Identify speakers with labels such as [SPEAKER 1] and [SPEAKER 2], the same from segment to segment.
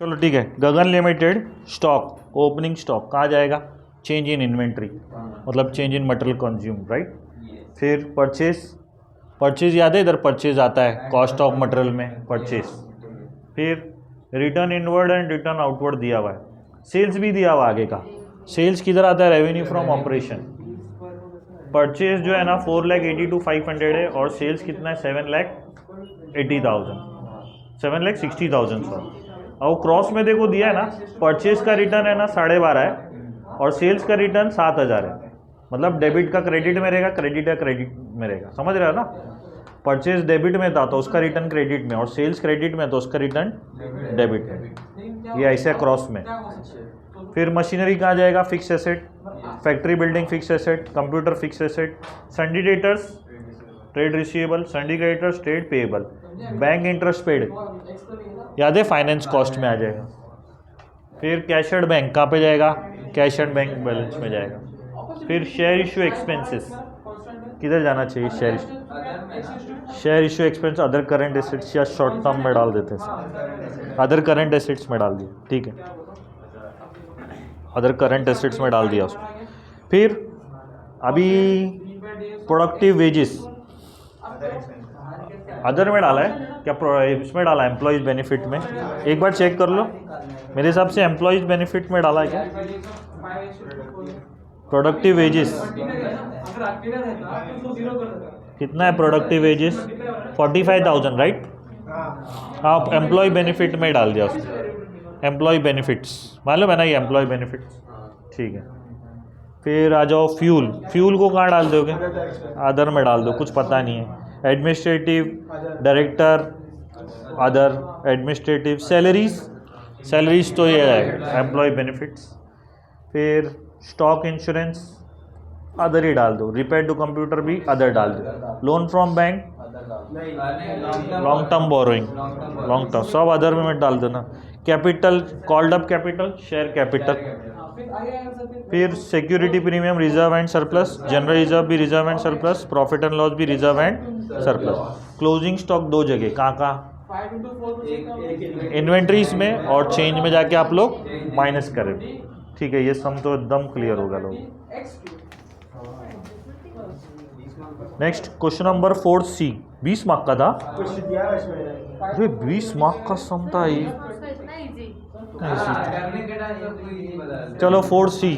[SPEAKER 1] चलो ठीक है। गगन लिमिटेड स्टॉक, ओपनिंग स्टॉक कहाँ जाएगा? चेंज इन इन्वेंट्री, मतलब change in material consume, right. फिर परचेज याद है, इधर परचेज आता है कॉस्ट ऑफ मटेरियल में परचेज। फिर return inward and return outward दिया हुआ है। सेल्स भी दिया हुआ आगे का। सेल्स किधर आता है? Revenue from operation. परचेज जो है ना 4,82,500 है और सेल्स कितना है? 7,80,000, 7,60,000 सॉरी। और क्रॉस में देखो दिया है ना, परचेज का रिटर्न है ना 12.5 है और सेल्स का रिटर्न 7,000 है। मतलब डेबिट का क्रेडिट में रहेगा, क्रेडिट का क्रेडिट में रहेगा, समझ रहे हो ना। परचेज डेबिट में था तो उसका रिटर्न क्रेडिट में, और सेल्स क्रेडिट में तो उसका रिटर्न डेबिट में। ये ऐसे क्रॉस में। फिर मशीनरी कहाँ जाएगा? Fix asset. Factory building fix asset, computer fix asset. सन्डी debtors trade receivable, सन्डी creditors trade payable. Bank interest paid याद है, फाइनेंस कॉस्ट में आ जाएगा। फिर कैशड बैंक कहाँ पे जाएगा? कैशड बैंक बैलेंस में जाएगा। फिर शेयर इशू एक्सपेंसेस किधर जाना चाहिए? Share issue expense other current assets या शॉर्ट टर्म में डाल देते हैं, अदर करंट एसेट्स में डाल दिया, ठीक है, अदर करंट एसेट्स में डाल दिया उसको। फिर अभी प्रोडक्टिव वेजेस अदर में डाला है क्या? इसमें डाला है एम्प्लॉयज़ बेनिफिट में। एक बार चेक कर लो, मेरे हिसाब से एम्प्लॉयज़ बेनिफिट में डाला है क्या? प्रोडक्टिव वेजेस कितना है? Productive wages 45,000, right. आप एम्प्लॉय बेनिफिट में डाल दिया उसको, एम्प्लॉय बेनिफिट्स मालूम है ना, ये एम्प्लॉय बेनिफिट्स, ठीक है। फिर आ जाओ फ्यूल, फ्यूल को कहाँ डाल दोगे? अदर में डाल दो, कुछ पता नहीं है। Administrative, director, other, administrative, salaries, salaries तो ये है एम्प्लॉय बेनिफिट्स। फिर स्टॉक इंश्योरेंस अदर ही डाल दो, रिपेयर टू कंप्यूटर भी अदर डाल दो। Loan from bank, long term borrowing, long term, सब अदर में मत डाल दो ना। Capital, called up capital, share capital. फिर security premium, reserve and surplus, general reserve भी reserve and surplus, profit and loss भी reserve and surplus. Closing stock दो जगह, कहाँ कहाँ? इन्वेंट्रीज में और चेंज में जाके आप लोग माइनस करें, ठीक है। ये सम तो एकदम क्लियर होगा लोग। Next question number 4C, 20 mark का था। अरे 20 मार्क का सम था ये। चलो 4C,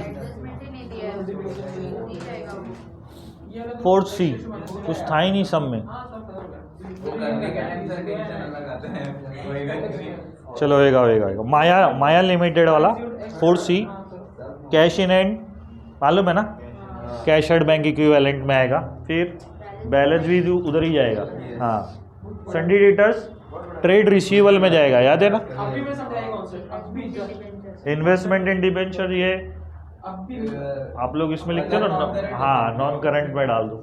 [SPEAKER 1] 4C कुछ था ही नहीं सम में। चलो होएगा। माया लिमिटेड वाला 4C, कैश इन एंड मालूम है ना, कैश एट बैंक इक्विवेलेंट में आएगा। फिर बैलेंस भी उधर ही जाएगा, हाँ। सन्डी डेटर्स ट्रेड रिसीवेबल में जाएगा, याद है ना। इन्वेस्टमेंट इन डिबेंचर ये आप लोग इसमें लिखते हो ना, हाँ, नॉन करंट में डाल दो।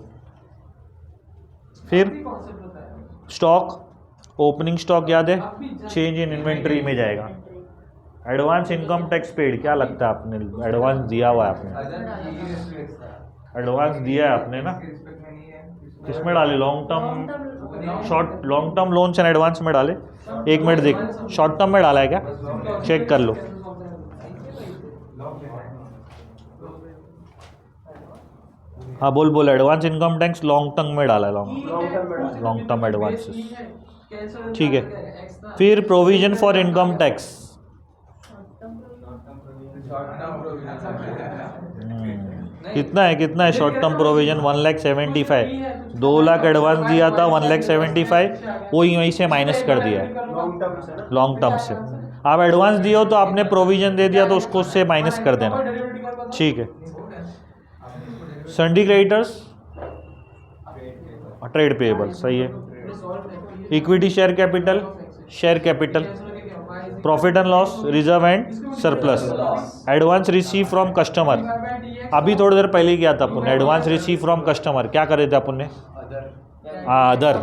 [SPEAKER 1] फिर स्टॉक, ओपनिंग स्टॉक याद है, चेंज इन इन्वेंट्री में जाएगा। एडवांस इनकम टैक्स पेड, क्या लगता है आपने? एडवांस दिया हुआ है आपने, एडवांस दिया है आपने ना, किसमें डाले? Long term, short, long term loans and advance में डाले। एक मिनट देख, शॉर्ट टर्म में डाला है क्या? चेक कर लो। हाँ बोल, advance income tax long term में डाला है, लॉन्ग टर्म एडवांसेस, ठीक है। फिर प्रोविजन फॉर इनकम टैक्स, कितना है short term provision? 1,75,000, 2 lakh advance दिया था, 1,75,000 वही वहीं से माइनस कर दिया है लॉन्ग टर्म से। आप एडवांस दिए हो तो आपने प्रोविजन दे दिया तो उसको उससे माइनस कर देना, ठीक है। सन्डी क्रेडिटर्स ट्रेड पेएबल, सही है। Equity share capital, profit and loss, reserve and surplus. Advance receive from customer, अभी थोड़ी देर पहले ही किया था अपन, एडवांस रिसीव फ्रॉम कस्टमर, क्या करे थे अपन ने? हाँ अदर,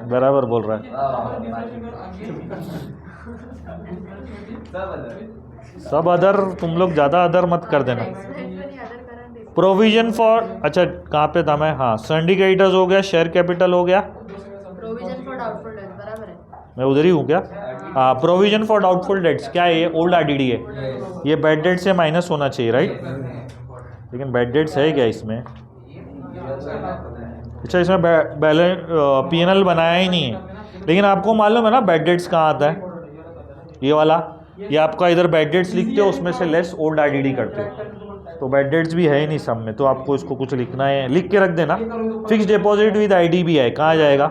[SPEAKER 1] बराबर बोल रहा है। सब अदर, तुम लोग ज़्यादा अदर मत कर देना। प्रोविजन फॉर, अच्छा कहाँ पे था मैं? हाँ, सन्डी क्रेडिटर्स हो गया, शेयर कैपिटल हो गया,
[SPEAKER 2] प्रोविजन फॉर डाउटफुल डेट, बराबर है।
[SPEAKER 1] मैं उधर ही हूँ क्या? हाँ, प्रोविजन फॉर डाउटफुल डेट्स क्या है, ये ओल्ड आरडीडी है, ये बैड डेट से माइनस होना चाहिए, राइट। लेकिन बैड डेट्स है क्या इसमें? अच्छा, इसमें बैलेंस पीएनएल बनाया ही नहीं है। लेकिन आपको मालूम है ना बैड डेट्स कहाँ आता है, ये वाला, ये आपका इधर बैड डेट्स लिखते हो, उसमें से लेस ओल्ड आरडीडी करते हो, तो बैड डेट्स भी है ही नहीं सब में, तो आपको इसको कुछ लिखना है, लिख के रख देना। फिक्स डिपॉजिट विद आईडीबीआई कहाँ जाएगा,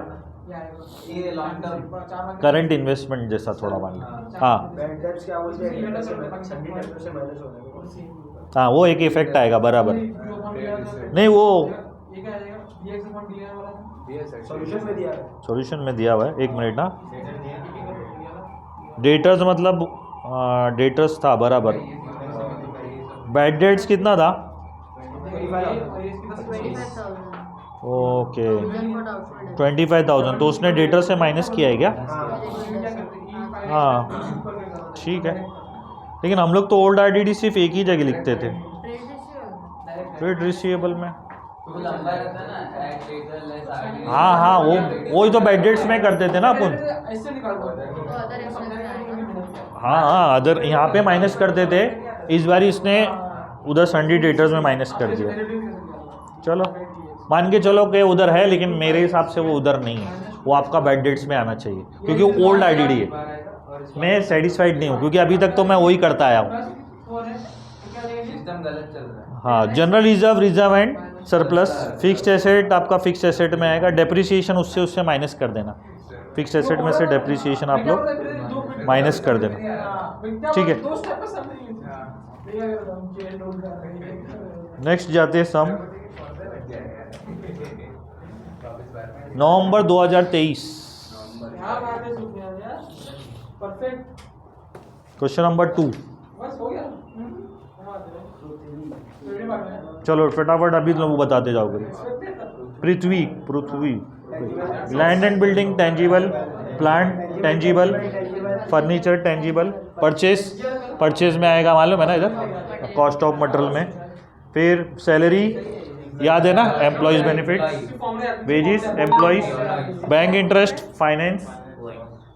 [SPEAKER 1] करंट इन्वेस्टमेंट जैसा थोड़ा मान लो। हाँ हाँ, वो एक इफेक्ट आएगा बराबर। नहीं वो सॉल्यूशन में दिया हुआ है, एक मिनट ना। डेटर्स मतलब डेटर्स था बराबर। बैड डेट्स कितना था? ओके 25,000, तो उसने डेटर से माइनस किया है क्या? हाँ ठीक है, लेकिन हम लोग तो ओल्ड आरडीडी सिर्फ एक ही जगह लिखते थे, ट्रेड रिसीवेबल में। हाँ हाँ, वही तो बैड डेट्स में करते थे ना अपन। हाँ हाँ, अदर यहाँ पे माइनस करते थे, इस बार इसने उधर सन्डी डेटर्स में माइनस कर दिया। चलो मान के चलो कि उधर है, लेकिन मेरे हिसाब से वो उधर नहीं है, वो आपका बैड डेट्स में आना चाहिए, क्योंकि वो ओल्ड आईडीडी है। मैं सेटिस्फाइड नहीं हूँ, क्योंकि अभी तक तो मैं वही करता आया हूँ। हाँ, general reserve and surplus, fixed asset आपका फिक्स्ड एसेट में आएगा, डेप्रिसिएशन उससे माइनस कर देना, फिक्स्ड एसेट में से डेप्रिसिएशन आप लोग माइनस कर देना, ठीक है। नेक्स्ट जाते हैं सम नवंबर 2023, क्वेश्चन नंबर 2। चलो फटाफट अभी लोग बताते जाओगे। पृथ्वी land and building tangible, plant tangible, furniture tangible, purchase में आएगा मालूम है ना इधर, कॉस्ट ऑफ मटेरियल में। फिर सैलरी याद है ना, employees benefit, wages employees, bank interest finance,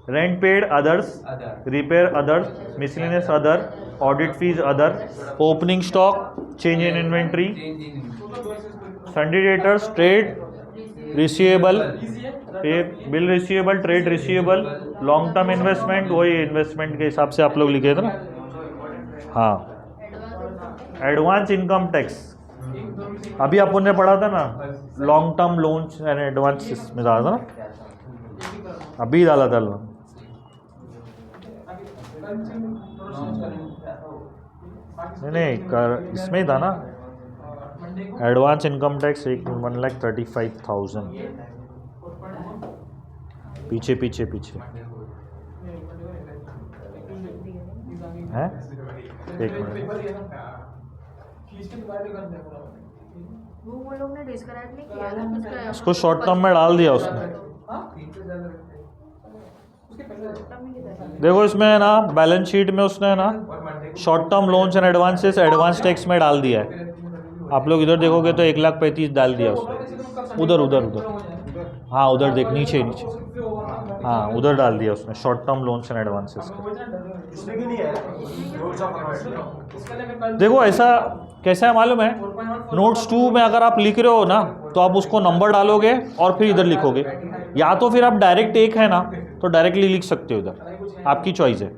[SPEAKER 1] rent paid others, repair others, miscellaneous other, audit fees other, opening stock, change in inventory, sundry debtors, trade receivable, फिर bill receivable, trade receivable, long term investment, वही investment के हिसाब से आप लोग लिखे थे ना। हाँ, एडवांस इनकम टैक्स अभी अपन ने पढ़ा था ना, long term loans and advance में डाला था ना, अभी डाला था नहीं इसमें ही था ना, एडवांस इनकम टैक्स 1,35,000, पीछे है, एक मिनट,
[SPEAKER 2] वो लोग ने डिस्क्राइब नहीं किया ना,
[SPEAKER 1] इसको शॉर्ट टर्म में डाल दिया उसने। देखो इसमें है ना, बैलेंस शीट में उसने है ना short term loans and advances advance tax में डाल दिया है। आप लोग इधर देखोगे तो 1,35,000 डाल दिया उसने, उधर हाँ उधर देख, नीचे हाँ उधर डाल दिया उसने short term loans and advances का। देखो ऐसा कैसा है मालूम है, नोट्स 2 में अगर आप लिख रहे हो ना, तो आप उसको नंबर डालोगे और फिर इधर लिखोगे, या तो फिर आप डायरेक्ट एक है ना तो डायरेक्टली लिख सकते हो, इधर आपकी चॉइस है।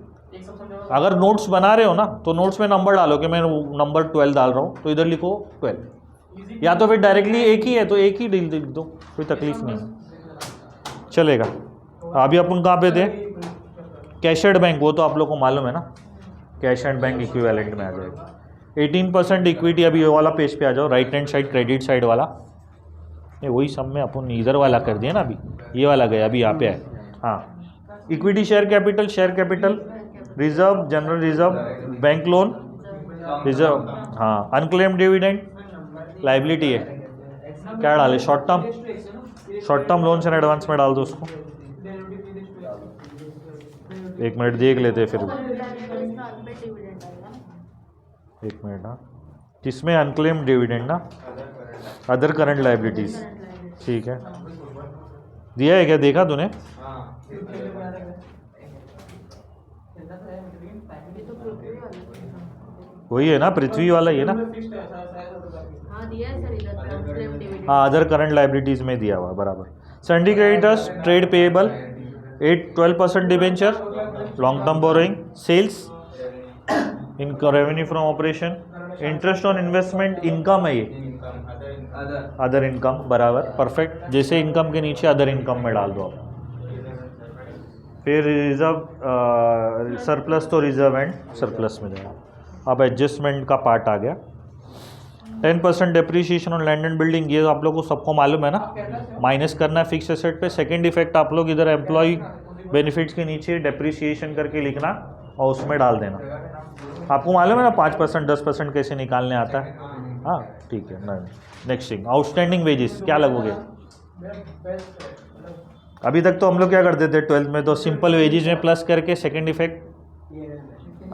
[SPEAKER 1] अगर नोट्स बना रहे हो ना, तो नोट्स में नंबर डालो कि मैं नंबर 12 डाल रहा हूँ, तो इधर लिखो 12, या तो फिर डायरेक्टली एक ही है तो एक ही लिख दो, कोई तकलीफ नहीं है, चलेगा। अभी अपन कहाँ पे थे, कैश एंड बैंक, वो तो आप लोग को मालूम है ना, कैश एंड बैंक इक्विवेलेंट में आ जाएगा। 18% इक्विटी, अभी ये वाला पेज पे आ जाओ, right hand side credit side वाला, ये वही सब में अपन इधर वाला कर दिया ना, अभी ये वाला गया, अभी यहाँ पे है। हाँ, equity share capital, reserve, general reserve, bank loan, reserve, हाँ, अनक्लेम्ड डिविडेंड, लाइबिलिटी है, क्या डाले, short term loans and advance में डाल दो उसको। एक मिनट देख लेते फिर, एक मिनट। हाँ, किसमें अनक्लेम्ड डिविडेंड ना, अदर करंट लाइबिलिटीज, ठीक है, दिया है क्या, देखा तूने?
[SPEAKER 2] ये तो पृथ्वी वाला
[SPEAKER 1] वही है ना, पृथ्वी वाला ही है ना।
[SPEAKER 2] हाँ दिया है सर इधर क्लेम डिविडेंड
[SPEAKER 1] हाँ, अदर करंट लाइबिलिटीज़ में दिया हुआ है, बराबर। Sundry creditors, trade payable, 12% debenture, long term borrowing, sales, इनका revenue from operation, interest on investment, income है ये, अदर इनकम, बराबर, परफेक्ट। जैसे इनकम के नीचे अदर इनकम में डाल दो आप। फिर रिजर्व सरप्लस, तो रिजर्व एंड सरप्लस में जाएगा। अब एडजस्टमेंट का पार्ट आ गया। 10% depreciation on land and building, ये आप लोगों को सबको मालूम है ना, माइनस करना है फिक्स एसेट पे। सेकंड इफेक्ट आप लोग इधर एम्प्लॉय बेनिफिट्स के नीचे डेप्रीशिएशन करके लिखना और उसमें डाल देना। आपको मालूम है ना 5% 10% कैसे निकालने आता है। हाँ ठीक है। नेक्स्ट थिंग, आउटस्टैंडिंग वेजेस क्या लगोगे। अभी तक तो हम लोग क्या करते थे 12th में, तो सिंपल वेजेस में प्लस करके सेकंड इफेक्ट।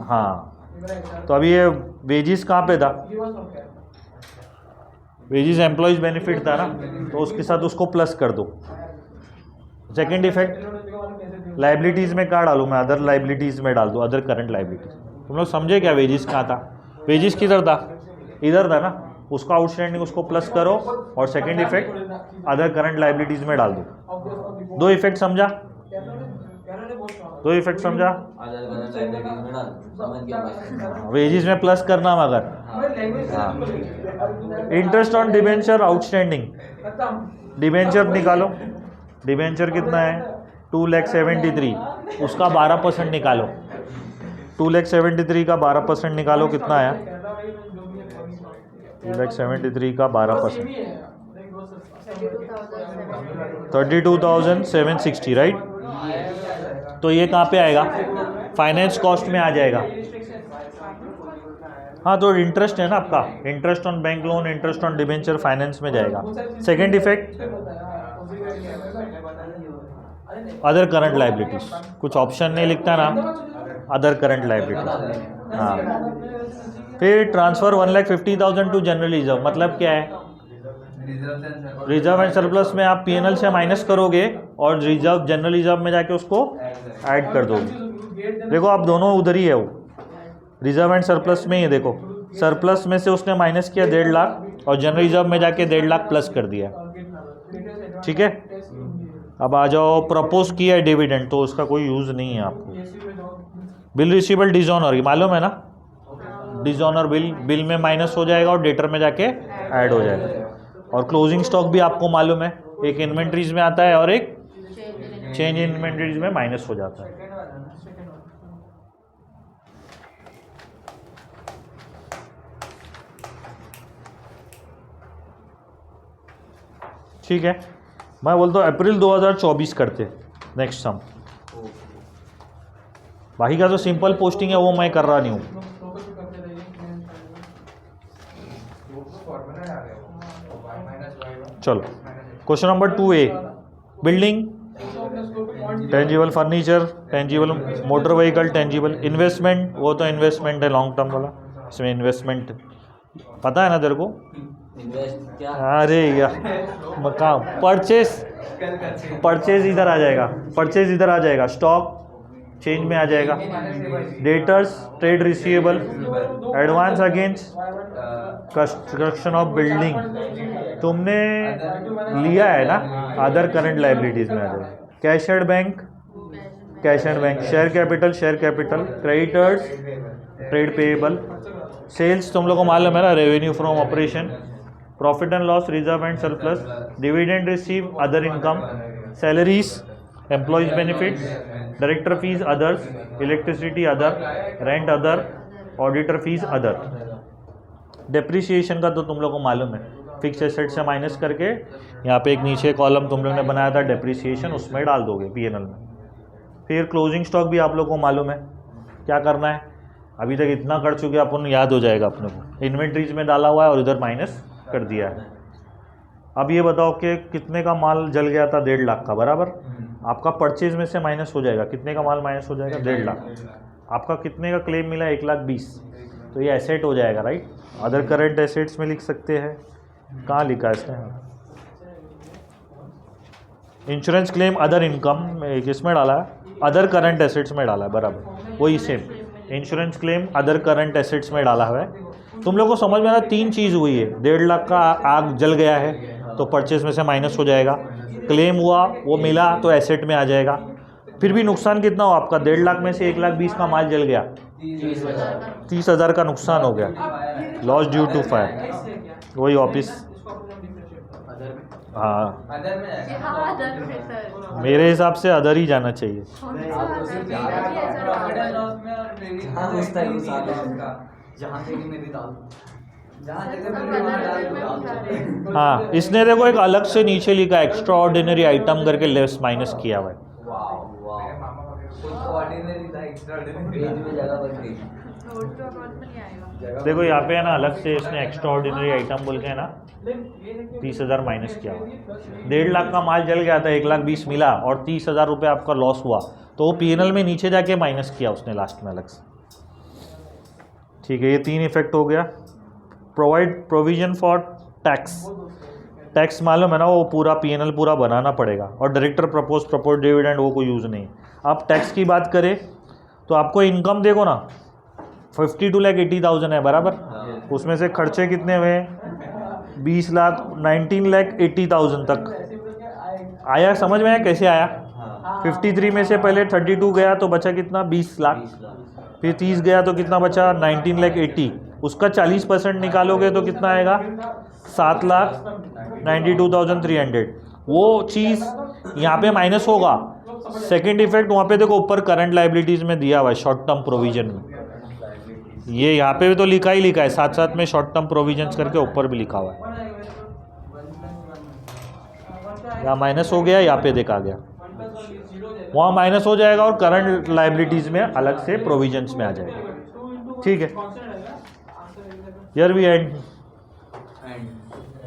[SPEAKER 1] हाँ, तो अभी ये वेजेस कहाँ पे था, वेजेस एम्प्लॉयज बेनिफिट था ना, तो उसके साथ उसको प्लस कर दो। सेकंड इफेक्ट लाइबिलिटीज़ में कहाँ डालूँ मैं, अदर लाइबिलिटीज़ में डाल दो, अदर करंट लाइबिलिटीज़। तुम लोग समझे क्या, वेजेस कहाँ था, वेजेस किधर था, इधर था ना, उसका आउटस्टैंडिंग उसको प्लस करो और second effect other current liabilities में डाल दो। दो इफेक्ट समझा, दो इफेक्ट समझा। वेजेस में प्लस करना मगर। हाँ, interest on debenture outstanding, debenture निकालो। डिबेंचर कितना है 2,73,000, उसका 12% निकालो। 2,73,000 का 12% निकालो, कितना आया 2,73,000 का 12%, 32,760, राइट। तो ये कहाँ पे आएगा, फाइनेंस कॉस्ट में आ जाएगा। हाँ, तो इंटरेस्ट है ना आपका, interest on bank loan, interest on debenture finance में जाएगा। Second effect other current liabilities, कुछ ऑप्शन नहीं लिखता ना, अदर करंट लाइबिलिटीज। हाँ, फिर ट्रांसफर 1,50,000 टू जनरल रिजर्व, मतलब क्या है, रिजर्व एंड सरप्लस में आप पीएनएल से माइनस करोगे और रिजर्व जनरल रिजर्व में जाके उसको ऐड कर दोगे। देखो आप दोनों उधर ही है, वो रिजर्व एंड सरप्लस में ही है। देखो सरप्लस में से उसने माइनस किया 1.5 लाख और जनरल रिजर्व में जाके 1.5 लाख प्लस कर दिया, ठीक है। अब आ जाओ, प्रपोज किया है डिविडेंड, तो उसका कोई यूज़ नहीं है आपको। बिल रिसीवेबल डिसऑनर, मालूम है ना, डिसऑनर बिल में माइनस हो जाएगा और डेटर में जाके ऐड हो जाएगा। और क्लोजिंग स्टॉक भी आपको मालूम है, एक इन्वेंट्रीज में आता है और एक चेंज इन इन्वेंट्रीज में माइनस हो जाता है। ठीक है, मैं बोलता हूँ अप्रैल 2024 करते। नेक्स्ट सम, बाकी का जो सिंपल पोस्टिंग है वो मैं कर रहा नहीं हूँ। चलो question number 2A, building, tangible furniture, tangible motor vehicle, tangible investment, वो तो इन्वेस्टमेंट है लॉन्ग टर्म वाला, इसमें इन्वेस्टमेंट पता है ना तेरे को। अरे यार मकाम, परचेज इधर आ जाएगा, परचेज इधर आ जाएगा, स्टॉक चेंज में आ जाएगा, debtors trade receivable, advance against construction of building तुमने लिया है ना, अदर करंट लाइबिलिटीज में आ जाएगा। Cash and bank, cash and bank, share capital, creditors trade payable, sales तुम लोग को मालूम है ना, revenue from operation, profit and loss, reserve and surplus, dividend receive, other income, salaries, employees benefits, director fees others, electricity other, rent other, auditor fees other. Depreciation का तो तुम लोग को मालूम है, फिक्स एसेट से माइनस करके यहाँ पे एक नीचे कॉलम तुम लोग ने बनाया था डेप्रिसिएशन, उसमें डाल दोगे पीएनएल में। फिर क्लोजिंग स्टॉक भी आप लोग को मालूम है क्या करना है, अभी तक इतना कर चुके अपन, याद हो जाएगा अपने को। इन्वेंट्रीज में डाला हुआ है और इधर माइनस कर दिया है। अब ये बताओ कि कितने का माल जल गया था, 1.5 लाख का, बराबर। आपका परचेज में से माइनस हो जाएगा, कितने का माल माइनस हो जाएगा, 1.5 लाख। आपका कितने का क्लेम मिला, 1,20,000, तो ये एसेट हो जाएगा, राइट। अदर करंट एसेट्स में लिख सकते हैं, कहाँ लिखा है इसने, इंश्योरेंस क्लेम अदर इनकम, किस में डाला है, अदर करंट एसेट्स में डाला है, बराबर वही same. Insurance claim other current assets में डाला हुआ है। तुम लोग को समझ में आ रहा 3 चीज़ हुई है। 1.5 लाख का आग जल गया है तो परचेज में से माइनस हो जाएगा, क्लेम हुआ वो मिला तो एसेट में आ जाएगा। फिर भी नुकसान कितना हो आपका, 1.5 लाख में से 1,20,000 का माल जल गया, 30,000 का नुकसान हो गया, लॉस ड्यू टू फायर। वही ऑफिस, हाँ मेरे हिसाब से अदर ही जाना चाहिए। हाँ इसने देखो एक अलग से नीचे लिखा एक्स्ट्रा ऑर्डिनरी आइटम करके लेस माइनस किया हुआ है। देखो यहाँ पे है ना अलग से इसने एक्स्ट्रा ऑर्डिनरी आइटम बोल के है ना 30,000 माइनस किया हुआ। 1.5 लाख का माल जल गया था, 1,20,000 मिला और 30,000 रुपये आपका लॉस हुआ तो वो पीएनएल में नीचे जाके माइनस किया उसने लास्ट में अलग से। ठीक है, ये 3 इफेक्ट हो गया। Provide provision for tax, tax मालूम है ना, वो पूरा पीएनएल पूरा बनाना पड़ेगा और डायरेक्टर प्रपोज डिविडेंड वो कोई यूज़ नहीं। अब टैक्स की बात करें तो आपको इनकम देखो ना 52,80,000 है बराबर, उसमें से खर्चे कितने हुए 20 लाख 19,80,000 तक आया। समझ में आया कैसे आया? 53 में से पहले 32 गया तो बचा कितना 20 लाख, फिर 30 गया तो कितना बचा 19,80,000, उसका 40% निकालोगे तो कितना आएगा 7,92,300। वो चीज़ यहाँ पे माइनस होगा। सेकेंड इफेक्ट वहाँ पे देखो ऊपर करंट लाइबिलिटीज़ में दिया हुआ है शॉर्ट टर्म प्रोविजन में, ये यहाँ पे भी तो लिखा ही लिखा है, साथ साथ में शॉर्ट टर्म प्रोविजंस करके ऊपर भी लिखा हुआ है। यहाँ माइनस हो गया, यहाँ पे देखा गया, वहाँ माइनस हो जाएगा और करंट लाइबिलिटीज़ में अलग से प्रोविजंस में आ जाएगा। ठीक है, हियर वी एंड।